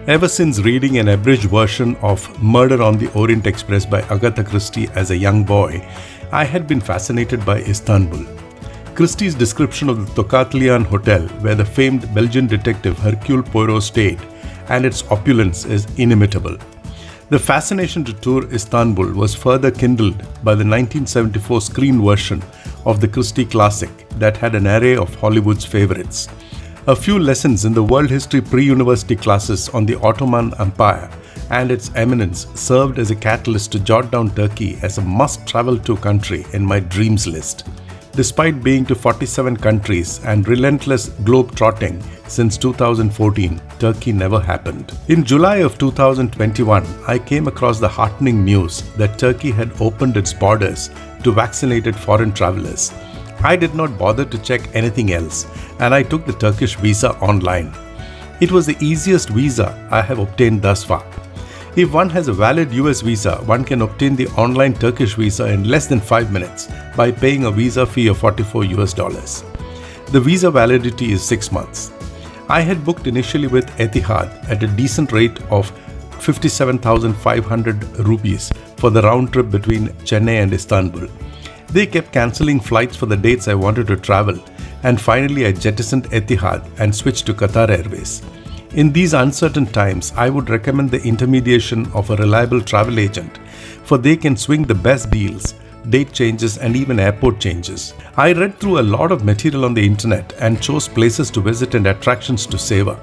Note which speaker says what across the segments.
Speaker 1: Ever since reading an abridged version of Murder on the Orient Express by Agatha Christie as a young boy, I had been fascinated by Istanbul. Christie's description of the Tokatlian Hotel, where the famed Belgian detective Hercule Poirot stayed, and its opulence is inimitable. The fascination to tour Istanbul was further kindled by the 1974 screen version of the Christie classic that had an array of Hollywood's favorites. A few lessons in the world history pre-university classes on the Ottoman Empire and its eminence served as a catalyst to jot down Turkey as a must-travel-to country in my dreams list. Despite being to 47 countries and relentless globe-trotting since 2014, Turkey never happened. In July of 2021, I came across the heartening news that Turkey had opened its borders to vaccinated foreign travelers. I did not bother to check anything else, and I took the Turkish visa online. It was the easiest visa I have obtained thus far. If one has a valid US visa, one can obtain the online Turkish visa in less than 5 minutes by paying a visa fee of $44. The visa validity is 6 months. I had booked initially with Etihad at a decent rate of 57,500 rupees for the round trip between Chennai and Istanbul. They kept cancelling flights for the dates I wanted to travel, and finally I jettisoned Etihad and switched to Qatar Airways. In these uncertain times, I would recommend the intermediation of a reliable travel agent, for they can swing the best deals, date changes and even airport changes. I read through a lot of material on the internet and chose places to visit and attractions to savor.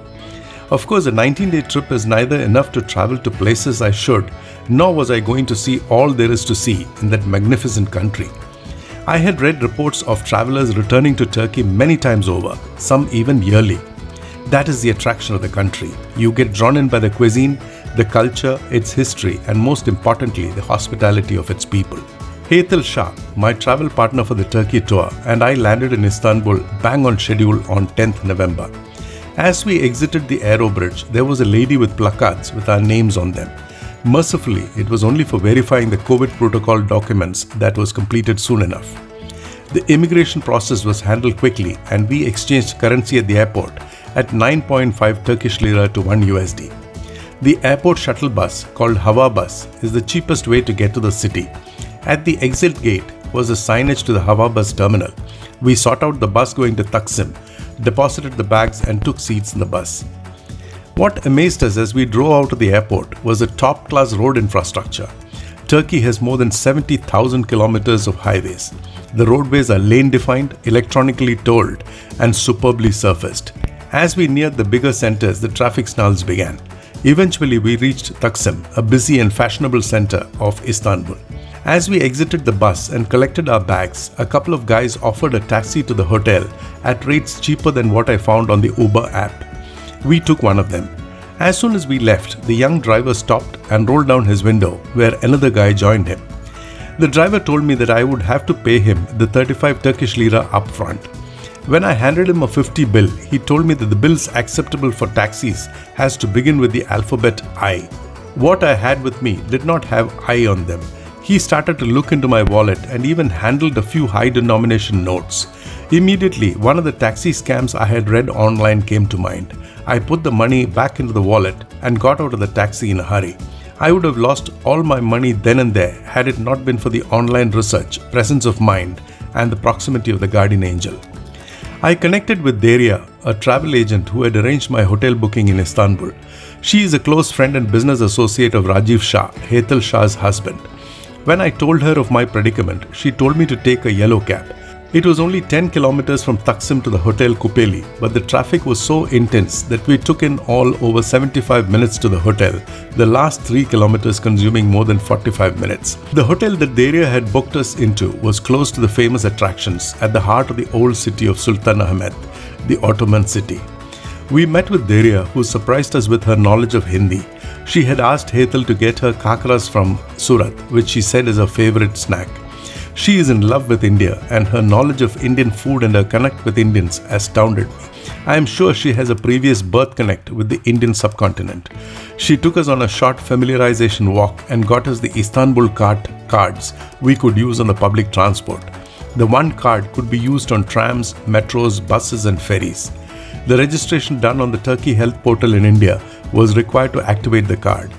Speaker 1: Of course, a 19-day trip is neither enough to travel to places I should, nor was I going to see all there is to see in that magnificent country. I had read reports of travelers returning to Turkey many times over, some even yearly. That is the attraction of the country. You get drawn in by the cuisine, the culture, its history, and most importantly, the hospitality of its people. Hetal Shah, my travel partner for the Turkey tour, and I landed in Istanbul bang on schedule on 10th November. As we exited the Aero Bridge, there was a lady with placards with our names on them. Mercifully, it was only for verifying the COVID protocol documents that was completed soon enough. The immigration process was handled quickly and we exchanged currency at the airport at 9.5 Turkish lira to 1 USD. The airport shuttle bus, called Hava Bus, is the cheapest way to get to the city. At the exit gate was a signage to the Hava Bus terminal. We sought out the bus going to Taksim, deposited the bags and took seats in the bus. What amazed us as we drove out of the airport was the top-class road infrastructure. Turkey has more than 70,000 kilometers of highways. The roadways are lane-defined, electronically tolled, and superbly surfaced. As we neared the bigger centers, the traffic snarls began. Eventually, we reached Taksim, a busy and fashionable center of Istanbul. As we exited the bus and collected our bags, a couple of guys offered a taxi to the hotel at rates cheaper than what I found on the Uber app. We took one of them. As soon as we left, the young driver stopped and rolled down his window, where another guy joined him. The driver told me that I would have to pay him the 35 Turkish lira up front. When I handed him a 50 bill, he told me that the bills acceptable for taxis has to begin with the alphabet I. What I had with me did not have I on them. He started to look into my wallet and even handled a few high-denomination notes. Immediately, one of the taxi scams I had read online came to mind. I put the money back into the wallet and got out of the taxi in a hurry. I would have lost all my money then and there had it not been for the online research, presence of mind, and the proximity of the guardian angel. I connected with Deria, a travel agent who had arranged my hotel booking in Istanbul. She is a close friend and business associate of Rajiv Shah, Hetal Shah's husband. When I told her of my predicament, she told me to take a yellow cab. It was only 10 kilometers from Taksim to the Hotel Kupeli, but the traffic was so intense that we took in all over 75 minutes to the hotel, the last 3 kilometers consuming more than 45 minutes. The hotel that Deria had booked us into was close to the famous attractions at the heart of the old city of Sultan Ahmed, the Ottoman city. We met with Deria, who surprised us with her knowledge of Hindi. She had asked Hetal to get her kakras from Surat, which she said is her favorite snack. She is in love with India, and her knowledge of Indian food and her connect with Indians astounded me. I am sure she has a previous birth connect with the Indian subcontinent. She took us on a short familiarization walk and got us the Istanbul cards we could use on the public transport. The one card could be used on trams, metros, buses and ferries. The registration done on the Turkey Health portal in India was required to activate the card.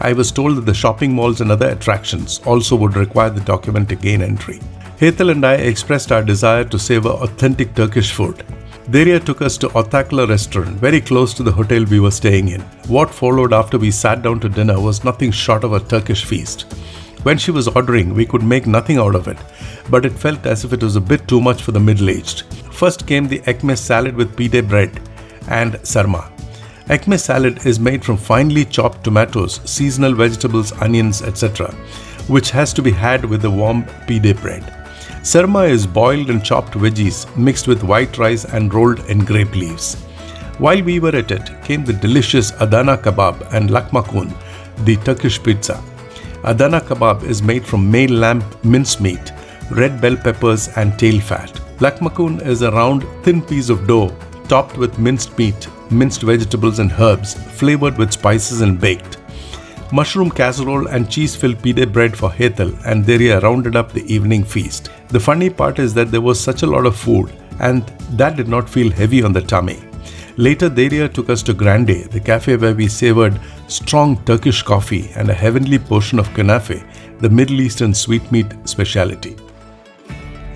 Speaker 1: I was told that the shopping malls and other attractions also would require the document to gain entry. Hetal and I expressed our desire to savor authentic Turkish food. Deria took us to Ortaklı restaurant, very close to the hotel we were staying in. What followed after we sat down to dinner was nothing short of a Turkish feast. When she was ordering, we could make nothing out of it, but it felt as if it was a bit too much for the middle-aged. First came the ekmek salad with pide bread and sarma. Ekmek salad is made from finely chopped tomatoes, seasonal vegetables, onions, etc., which has to be had with the warm pide bread. Sarma is boiled and chopped veggies mixed with white rice and rolled in grape leaves. While we were at it, came the delicious Adana kebab and lahmacun, the Turkish pizza. Adana kebab is made from male lamb mincemeat, red bell peppers and tail fat. Lahmacun is a round, thin piece of dough topped with minced meat, minced vegetables and herbs, flavored with spices and baked. Mushroom casserole and cheese-filled pide bread for Hetal and Deria rounded up the evening feast. The funny part is that there was such a lot of food and that did not feel heavy on the tummy. Later, Deria took us to Grande, the cafe where we savored strong Turkish coffee and a heavenly portion of kunafe, the Middle Eastern sweetmeat speciality.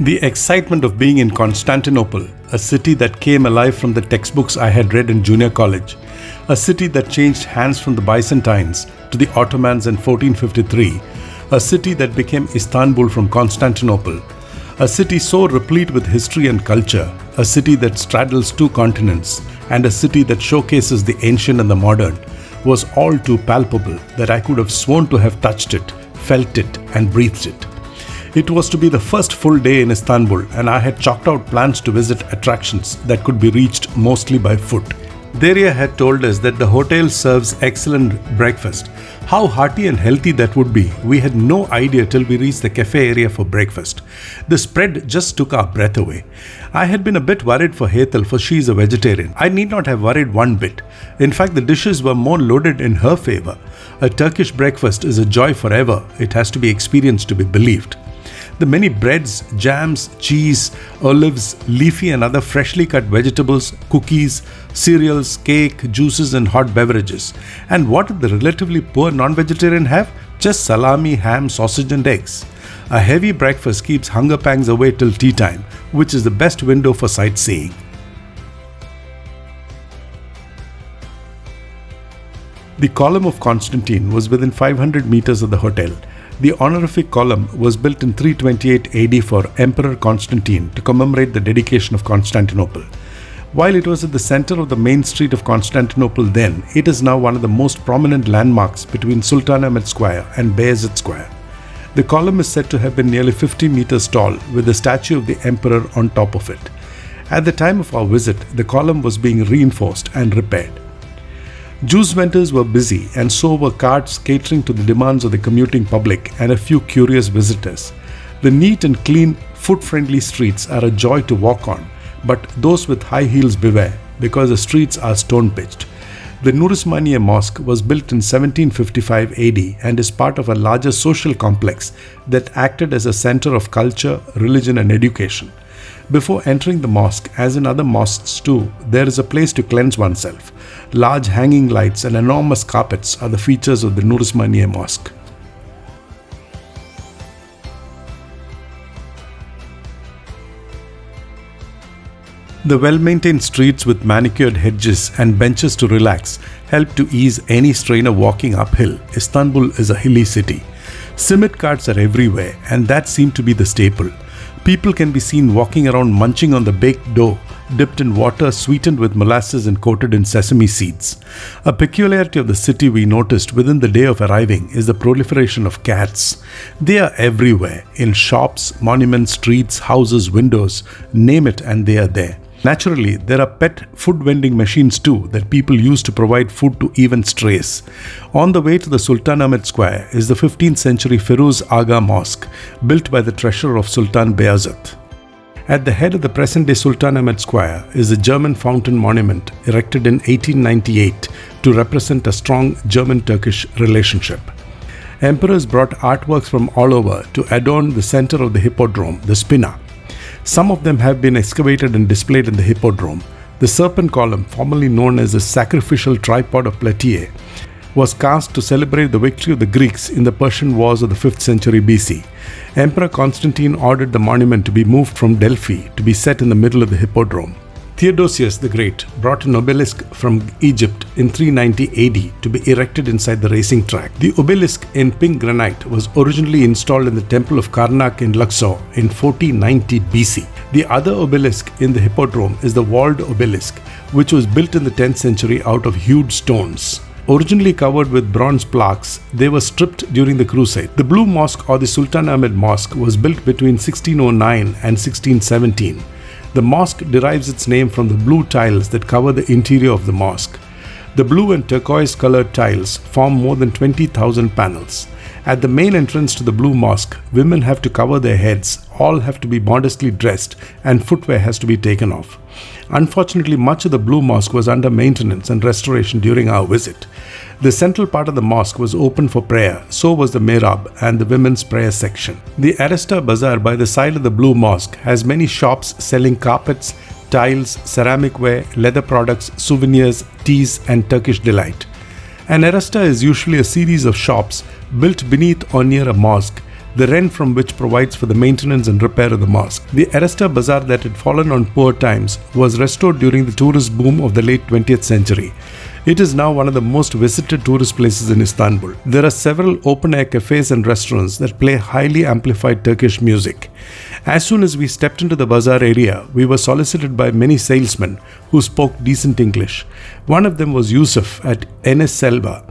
Speaker 1: The excitement of being in Constantinople, a city that came alive from the textbooks I had read in junior college, a city that changed hands from the Byzantines to the Ottomans in 1453, a city that became Istanbul from Constantinople, a city so replete with history and culture, a city that straddles two continents, and a city that showcases the ancient and the modern, was all too palpable that I could have sworn to have touched it, felt it, and breathed it. It was to be the first full day in Istanbul, and I had chalked out plans to visit attractions that could be reached mostly by foot. Deria had told us that the hotel serves excellent breakfast. How hearty and healthy that would be, we had no idea till we reached the cafe area for breakfast. The spread just took our breath away. I had been a bit worried for Hetal, for she is a vegetarian. I need not have worried one bit. In fact, the dishes were more loaded in her favor. A Turkish breakfast is a joy forever. It has to be experienced to be believed. The many breads, jams, cheese, olives, leafy and other freshly cut vegetables, cookies, cereals, cake, juices and hot beverages. And what did the relatively poor non-vegetarian have? Just salami, ham, sausage and eggs. A heavy breakfast keeps hunger pangs away till tea time, which is the best window for sightseeing. The Column of Constantine was within 500 meters of the hotel. The honorific column was built in 328 AD for Emperor Constantine to commemorate the dedication of Constantinople. While it was at the center of the main street of Constantinople then, it is now one of the most prominent landmarks between Sultanahmet Square and Beyazıt Square. The column is said to have been nearly 50 meters tall, with the statue of the emperor on top of it. At the time of our visit, the column was being reinforced and repaired. Juice vendors were busy, and so were carts catering to the demands of the commuting public and a few curious visitors. The neat and clean, foot-friendly streets are a joy to walk on, but those with high heels beware, because the streets are stone-pitched. The Nur Osmaniye Mosque was built in 1755 AD and is part of a larger social complex that acted as a center of culture, religion and education. Before entering the mosque, as in other mosques too, there is a place to cleanse oneself. Large hanging lights and enormous carpets are the features of the Nur Osmaniye Mosque. The well-maintained streets with manicured hedges and benches to relax help to ease any strain of walking uphill. Istanbul is a hilly city. Simit carts are everywhere, and that seemed to be the staple. People can be seen walking around munching on the baked dough, dipped in water, sweetened with molasses and coated in sesame seeds. A peculiarity of the city we noticed within the day of arriving is the proliferation of cats. They are everywhere, in shops, monuments, streets, houses, windows, name it and they are there. Naturally, there are pet food vending machines too that people use to provide food to even strays. On the way to the Sultanahmet Square is the 15th century Firuz Aga Mosque, built by the treasurer of Sultan Beyazıt. At the head of the present-day Sultanahmet Square is a German fountain monument erected in 1898 to represent a strong German-Turkish relationship. Emperors brought artworks from all over to adorn the center of the hippodrome, the Spina. Some of them have been excavated and displayed in the hippodrome. The serpent column, formerly known as the sacrificial tripod of Plataea, was cast to celebrate the victory of the Greeks in the Persian Wars of the 5th century BC. Emperor Constantine ordered the monument to be moved from Delphi to be set in the middle of the hippodrome. Theodosius the Great brought an obelisk from Egypt in 390 AD to be erected inside the racing track. The obelisk in pink granite was originally installed in the temple of Karnak in Luxor in 1490 BC. The other obelisk in the hippodrome is the walled obelisk, which was built in the 10th century out of hewed stones. Originally covered with bronze plaques, they were stripped during the Crusade. The Blue Mosque or the Sultan Ahmed Mosque was built between 1609 and 1617. The mosque derives its name from the blue tiles that cover the interior of the mosque. The blue and turquoise colored tiles form more than 20,000 panels. At the main entrance to the Blue Mosque, women have to cover their heads, all have to be modestly dressed, and footwear has to be taken off. Unfortunately, much of the Blue Mosque was under maintenance and restoration during our visit. The central part of the mosque was open for prayer, so was the mihrab and the women's prayer section. The Arista Bazaar by the side of the Blue Mosque has many shops selling carpets, tiles, ceramic ware, leather products, souvenirs, teas, and Turkish Delight. An aresta is usually a series of shops built beneath or near a mosque, the rent from which provides for the maintenance and repair of the mosque. The Aresta Bazaar that had fallen on poor times was restored during the tourist boom of the late 20th century. It is now one of the most visited tourist places in Istanbul. There are several open-air cafes and restaurants that play highly amplified Turkish music. As soon as we stepped into the bazaar area, we were solicited by many salesmen who spoke decent English. One of them was Yusuf at Enes Selva,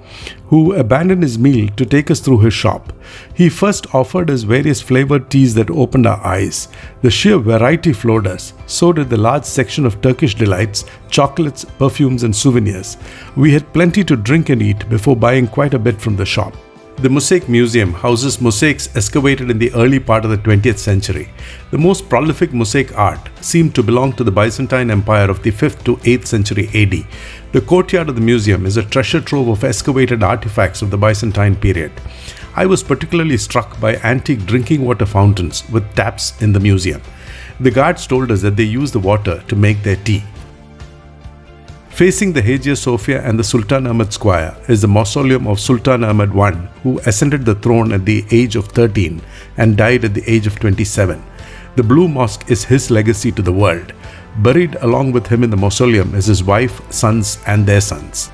Speaker 1: who abandoned his meal to take us through his shop. He first offered us various flavored teas that opened our eyes. The sheer variety floored us. So did the large section of Turkish delights, chocolates, perfumes, and souvenirs. We had plenty to drink and eat before buying quite a bit from the shop. The Mosaic Museum houses mosaics excavated in the early part of the 20th century. The most prolific mosaic art seemed to belong to the Byzantine Empire of the 5th to 8th century AD. The courtyard of the museum is a treasure trove of excavated artifacts of the Byzantine period. I was particularly struck by antique drinking water fountains with taps in the museum. The guards told us that they use the water to make their tea. Facing the Hagia Sophia and the Sultan Ahmed Square is the mausoleum of Sultan Ahmed I, who ascended the throne at the age of 13 and died at the age of 27. The Blue Mosque is his legacy to the world. Buried along with him in the mausoleum is his wife, sons, and their sons.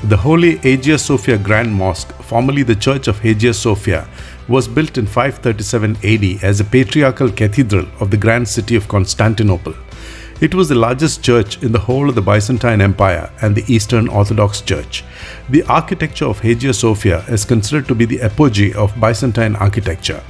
Speaker 1: The Holy Hagia Sophia Grand Mosque, formerly the Church of Hagia Sophia, was built in 537 AD as a patriarchal cathedral of the grand city of Constantinople. It was the largest church in the whole of the Byzantine Empire and the Eastern Orthodox Church. The architecture of Hagia Sophia is considered to be the apogee of Byzantine architecture.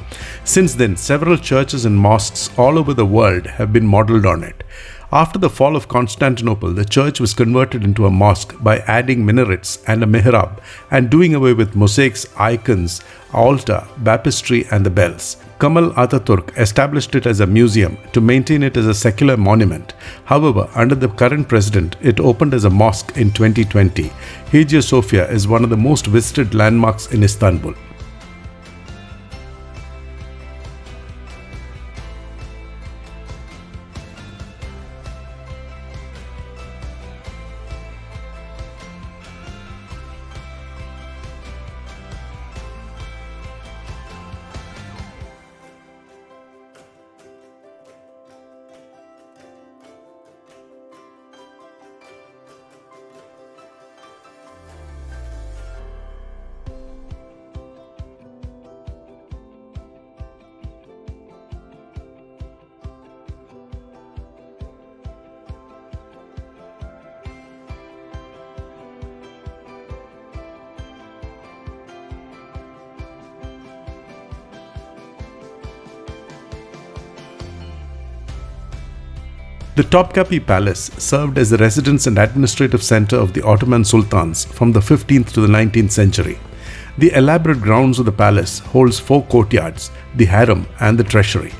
Speaker 1: Since then, several churches and mosques all over the world have been modeled on it. After the fall of Constantinople, the church was converted into a mosque by adding minarets and a mihrab and doing away with mosaics, icons, altar, baptistry, and the bells. Kemal Atatürk established it as a museum to maintain it as a secular monument. However, under the current president, it opened as a mosque in 2020. Hagia Sophia is one of the most visited landmarks in Istanbul. The Topkapi Palace served as the residence and administrative center of the Ottoman sultans from the 15th to the 19th century. The elaborate grounds of the palace holds 4 courtyards, the harem and the treasury.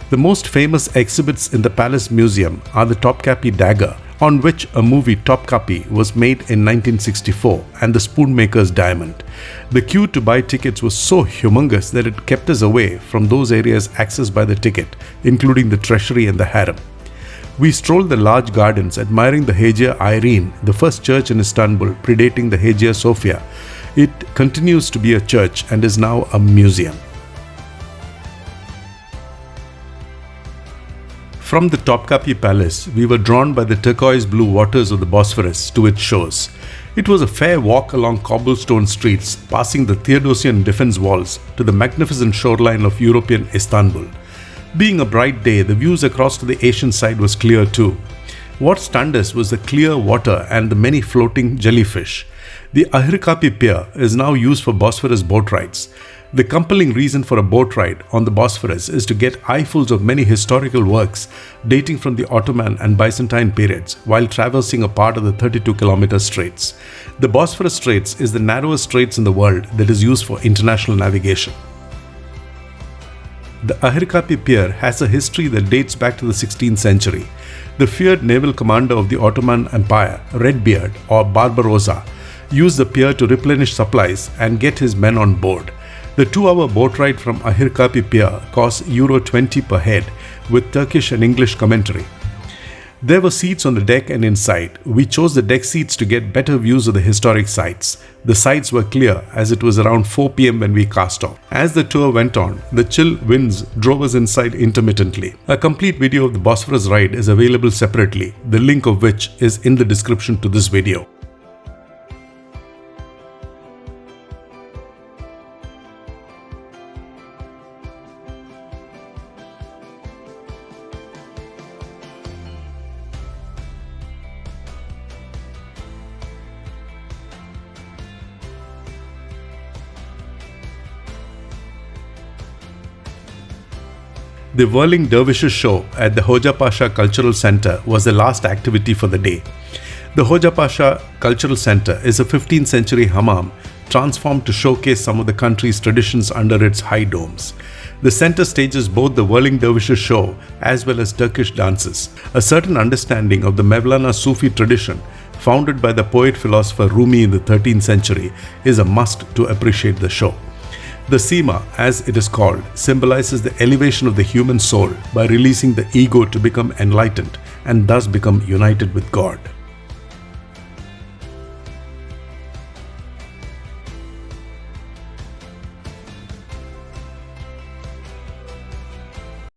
Speaker 1: The most famous exhibits in the palace museum are the Topkapi dagger, on which a movie Topkapi was made in 1964, and the Spoonmaker's diamond. The queue to buy tickets was so humongous that it kept us away from those areas accessed by the ticket, including the treasury and the harem. We strolled the large gardens admiring the Hagia Irene, the first church in Istanbul predating the Hagia Sophia. It continues to be a church and is now a museum. From the Topkapi Palace, we were drawn by the turquoise blue waters of the Bosphorus to its shores. It was a fair walk along cobblestone streets, passing the Theodosian defense walls to the magnificent shoreline of European Istanbul. Being a bright day, the views across to the Asian side was clear too. What stunned us was the clear water and the many floating jellyfish. The Ahirkapi Pier is now used for Bosphorus boat rides. The compelling reason for a boat ride on the Bosphorus is to get eyefuls of many historical works dating from the Ottoman and Byzantine periods while traversing a part of the 32-kilometer straits. The Bosphorus Straits is the narrowest straits in the world that is used for international navigation. The Ahirkapi Pier has a history that dates back to the 16th century. The feared naval commander of the Ottoman Empire, Redbeard or Barbarossa, used the pier to replenish supplies and get his men on board. The 2-hour boat ride from Ahirkapi Pier cost €20 per head with Turkish and English commentary. There were seats on the deck and inside. We chose the deck seats to get better views of the historic sites. The sights were clear as it was around 4 p.m. when we cast off. As the tour went on, the chill winds drove us inside intermittently. A complete video of the Bosphorus ride is available separately, the link of which is in the description to this video. The whirling dervishes show at the Hoca Pasha Cultural Center was the last activity for the day. The Hoca Pasha Cultural Center is a 15th century hammam transformed to showcase some of the country's traditions under its high domes. The center stages both the whirling dervishes show as well as Turkish dances. A certain understanding of the Mevlana Sufi tradition, founded by the poet-philosopher Rumi in the 13th century, is a must to appreciate the show. The Sima, as it is called, symbolizes the elevation of the human soul by releasing the ego to become enlightened and thus become united with God.